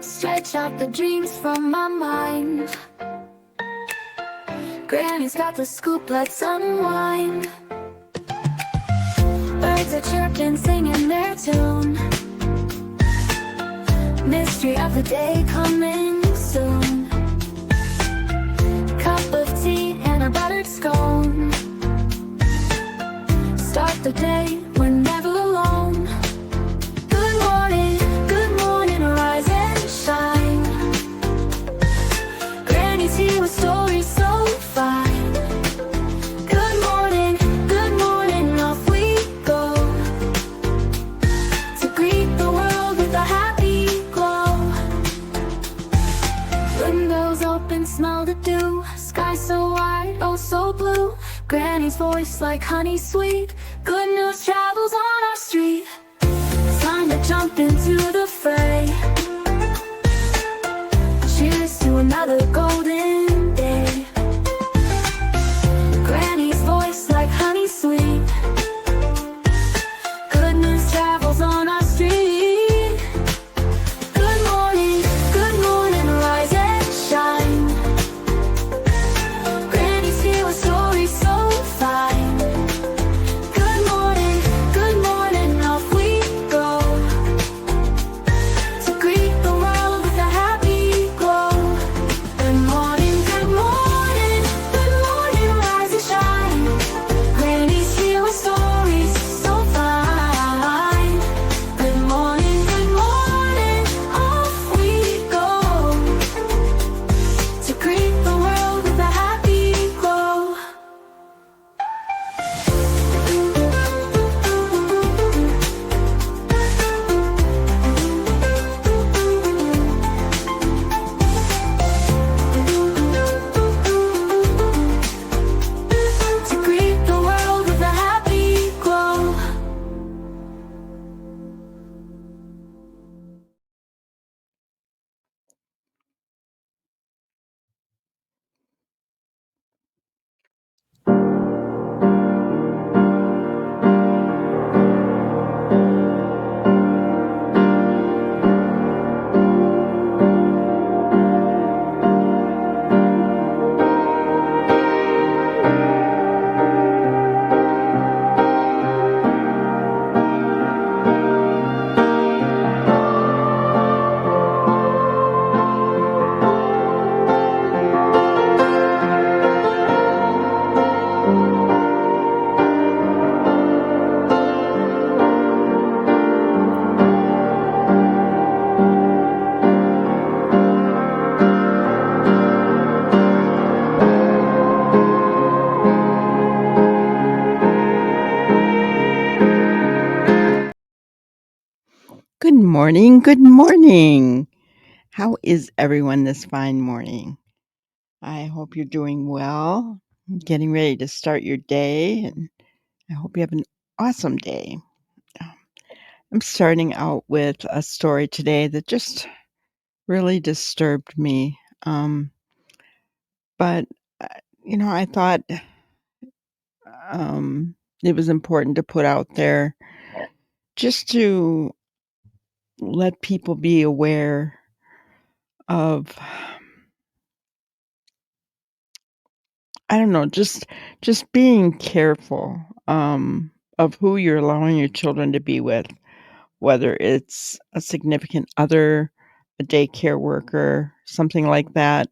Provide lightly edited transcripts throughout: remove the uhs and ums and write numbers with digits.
Stretch out the dreams from my mind. Granny's got the scoop, let's unwind. Birds are chirping, singing their tune. Mystery of the day coming soon. Cup of tea and a buttered scone. Start the day, we're never alone. Good morning, rise and shine. Granny's here with stories so fine. Good morning, off we go. To greet the world with a happy glow. Windows open, smell the dew. Sky so wide, oh so blue. Granny's voice like honey sweet. Good news travels on our street. Time to jump into the fray. Cheers to another golden day. Granny's voice like honey sweet. Good news travels on our street. Good morning, rise and shine. Granny's here with stories so fine. Good morning, off we go. To greet the world with a happy glow. Good morning, rise and shine. Granny's here with stories so fine. Good morning, off we go. To greet the world with a happy glow. To greet the world with a happy glow. Good morning. Good morning. How is everyone this fine morning? I hope you're doing well, getting ready to start your day, and I hope you have an awesome day. I'm starting out with a story today that just really disturbed me. But, I thought it was important to put out there just to let people be aware of, I don't know, just being careful of who you're allowing your children to be with, whether it's a significant other, a daycare worker, something like that,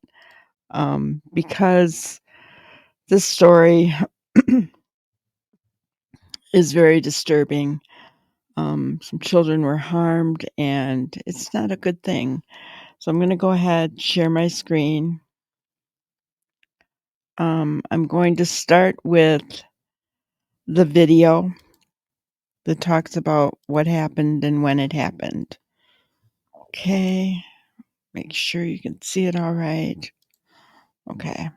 because this story is very disturbing. Some children were harmed, and it's not a good thing. So I'm going to go ahead, share my screen. I'm going to start with the video that talks about what happened and when it happened. Okay, make sure you can see it all right. Okay.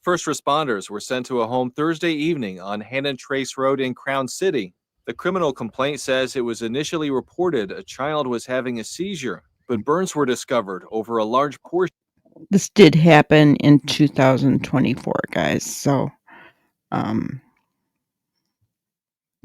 First responders were sent to a home Thursday evening on Hannon Trace Road in Crown City. The criminal complaint says it was initially reported a child was having a seizure, but burns were discovered over a large portion. This did happen in 2024, guys. So,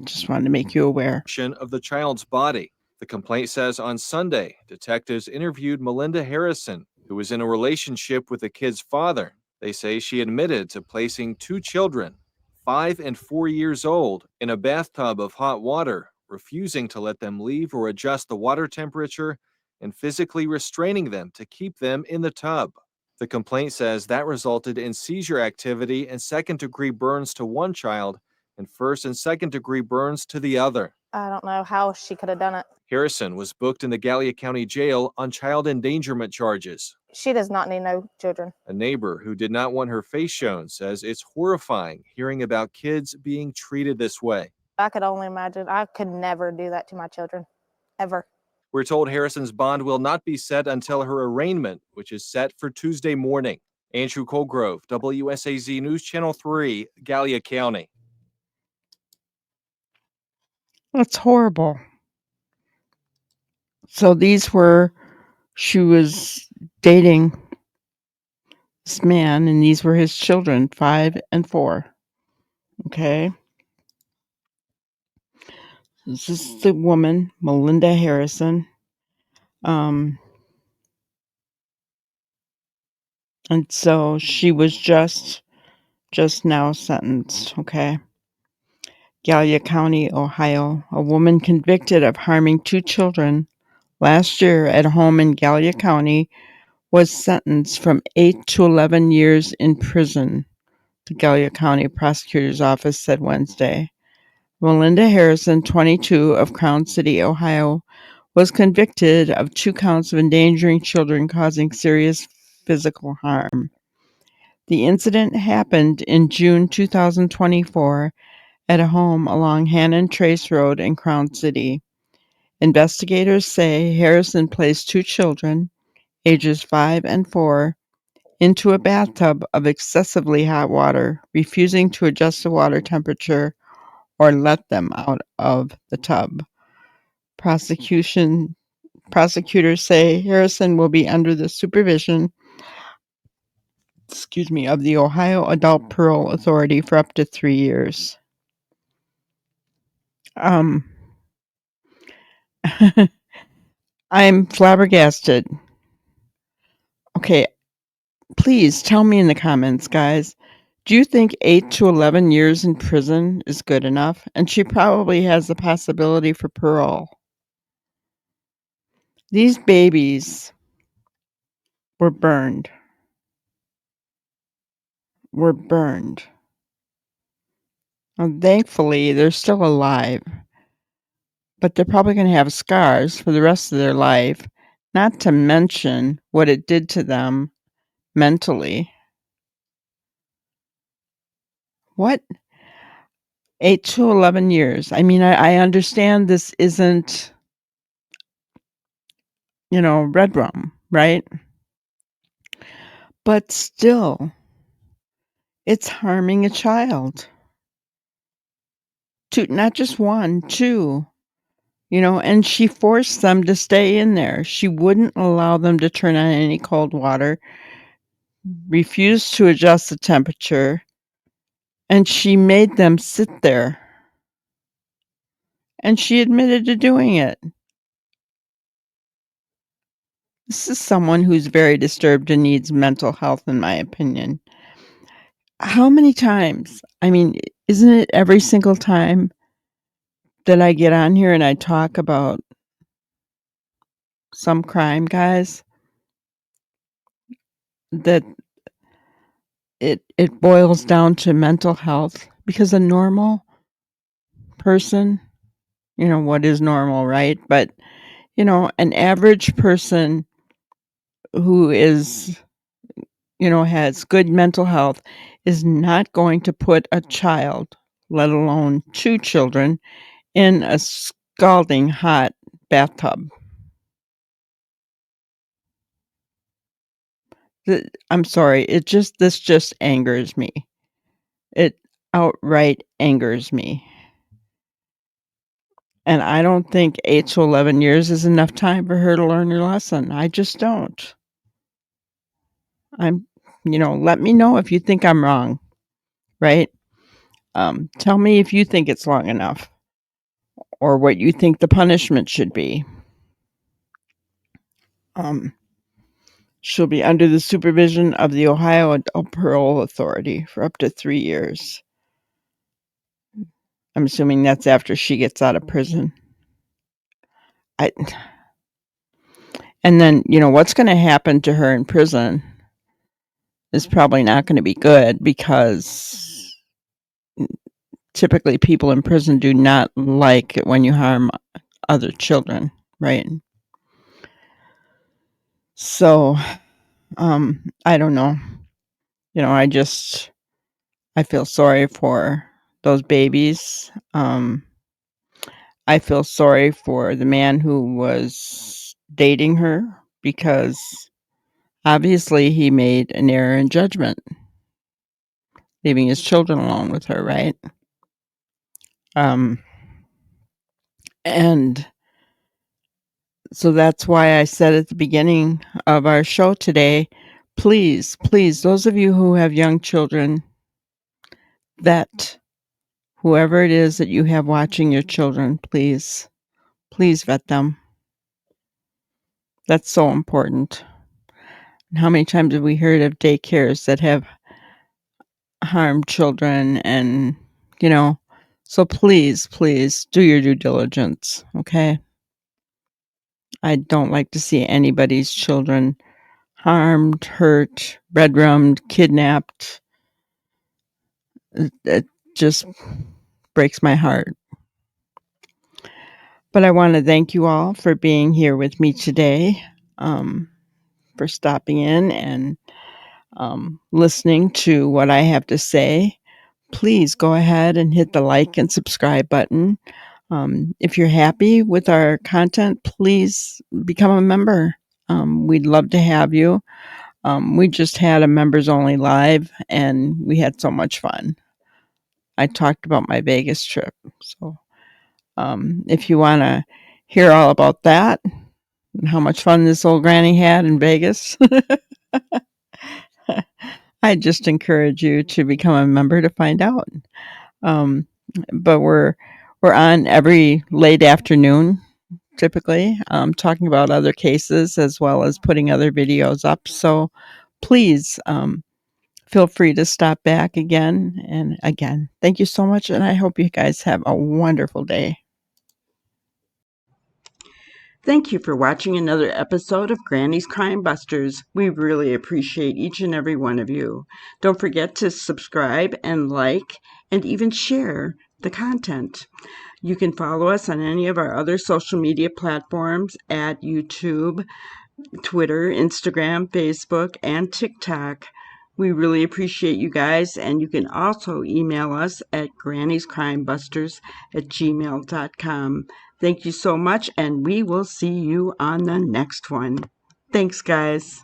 just wanted to make you aware. Of the child's body. The complaint says on Sunday, detectives interviewed Melinda Harrison, who was in a relationship with the kid's father. They say she admitted to placing two children, 5 and 4 years old, in a bathtub of hot water, refusing to let them leave or adjust the water temperature, and physically restraining them to keep them in the tub. The complaint says that resulted in seizure activity and second-degree burns to one child and first and second-degree burns to the other. I don't know how she could have done it. Harrison was booked in the Gallia County Jail on child endangerment charges. She does not need no children. A neighbor who did not want her face shown says it's horrifying hearing about kids being treated this way. I could only imagine. I could never do that to my children, ever. We're told Harrison's bond will not be set until her arraignment, which is set for Tuesday morning. Andrew Colgrove, WSAZ News Channel 3, Gallia County. That's horrible. So she was dating this man, and these were his children, 5 and 4. Okay. This is the woman, Melinda Harrison. And so she was just now sentenced, okay? Gallia County, Ohio. A woman convicted of harming 2 children last year at a home in Gallia County was sentenced from 8 to 11 years in prison, the Gallia County Prosecutor's Office said Wednesday. Melinda Harrison, 22, of Crown City, Ohio, was convicted of 2 counts of endangering children causing serious physical harm. The incident happened in June 2024 at a home along Hannon Trace Road in Crown City. Investigators say Harrison placed 2 children, ages 5 and 4, into a bathtub of excessively hot water, refusing to adjust the water temperature or let them out of the tub. Prosecutors say Harrison will be under the supervision of the Ohio Adult Parole Authority for up to 3 years. I'm flabbergasted. Okay, please tell me in the comments, guys. Do you think 8 to 11 years in prison is good enough? And she probably has the possibility for parole. These babies were burned. And thankfully, they're still alive. But they're probably going to have scars for the rest of their life, not to mention what it did to them mentally. What? 8 to 11 years. I mean, I understand this isn't, red rum, right? But still, it's harming a child. 2, not just 1, 2. And she forced them to stay in there. She wouldn't allow them to turn on any cold water, refused to adjust the temperature, and she made them sit there. And she admitted to doing it. This is someone who's very disturbed and needs mental health, in my opinion. How many times? I mean, isn't it every single time that I get on here and I talk about some crime, guys, that it boils down to mental health? Because a normal person, what is normal, right? But, an average person who is, has good mental health is not going to put a child, let alone 2 children, in a scalding hot bathtub. I'm sorry, this just angers me. It outright angers me. And I don't think 8 to 11 years is enough time for her to learn her lesson. I just don't. Let me know if you think I'm wrong, right? Tell me if you think it's long enough. or what you think the punishment should be. She'll be under the supervision of the Ohio Adult Parole Authority for up to 3 years. I'm assuming that's after she gets out of prison. And then, what's going to happen to her in prison is probably not going to be good, because typically people in prison do not like it when you harm other children, right? So, I don't know. I feel sorry for those babies. I feel sorry for the man who was dating her, because obviously he made an error in judgment, leaving his children alone with her, right? And so that's why I said at the beginning of our show today, please, those of you who have young children, vet whoever it is that you have watching your children. Please vet them. That's so important. How many times have we heard of daycares that have harmed children? And, so please do your due diligence, okay? I don't like to see anybody's children harmed, hurt, bedroomed, kidnapped. It just breaks my heart. But I want to thank you all for being here with me today, for stopping in and listening to what I have to say. Please go ahead and hit the like and subscribe button. If you're happy with our content, please become a member. We'd love to have you. We just had a members only live and we had so much fun. I talked about my Vegas trip. So if you want to hear all about that and how much fun this old granny had in Vegas, I just encourage you to become a member to find out. But we're on every late afternoon, typically, talking about other cases as well as putting other videos up. So please feel free to stop back again and again. Thank you so much, and I hope you guys have a wonderful day. Thank you for watching another episode of Granny's Crime Busters. We really appreciate each and every one of you. Don't forget to subscribe and like and even share the content. You can follow us on any of our other social media platforms at YouTube, Twitter, Instagram, Facebook, and TikTok. We really appreciate you guys, and you can also email us at grannyscrimebusters@gmail.com. Thank you so much, and we will see you on the next one. Thanks, guys.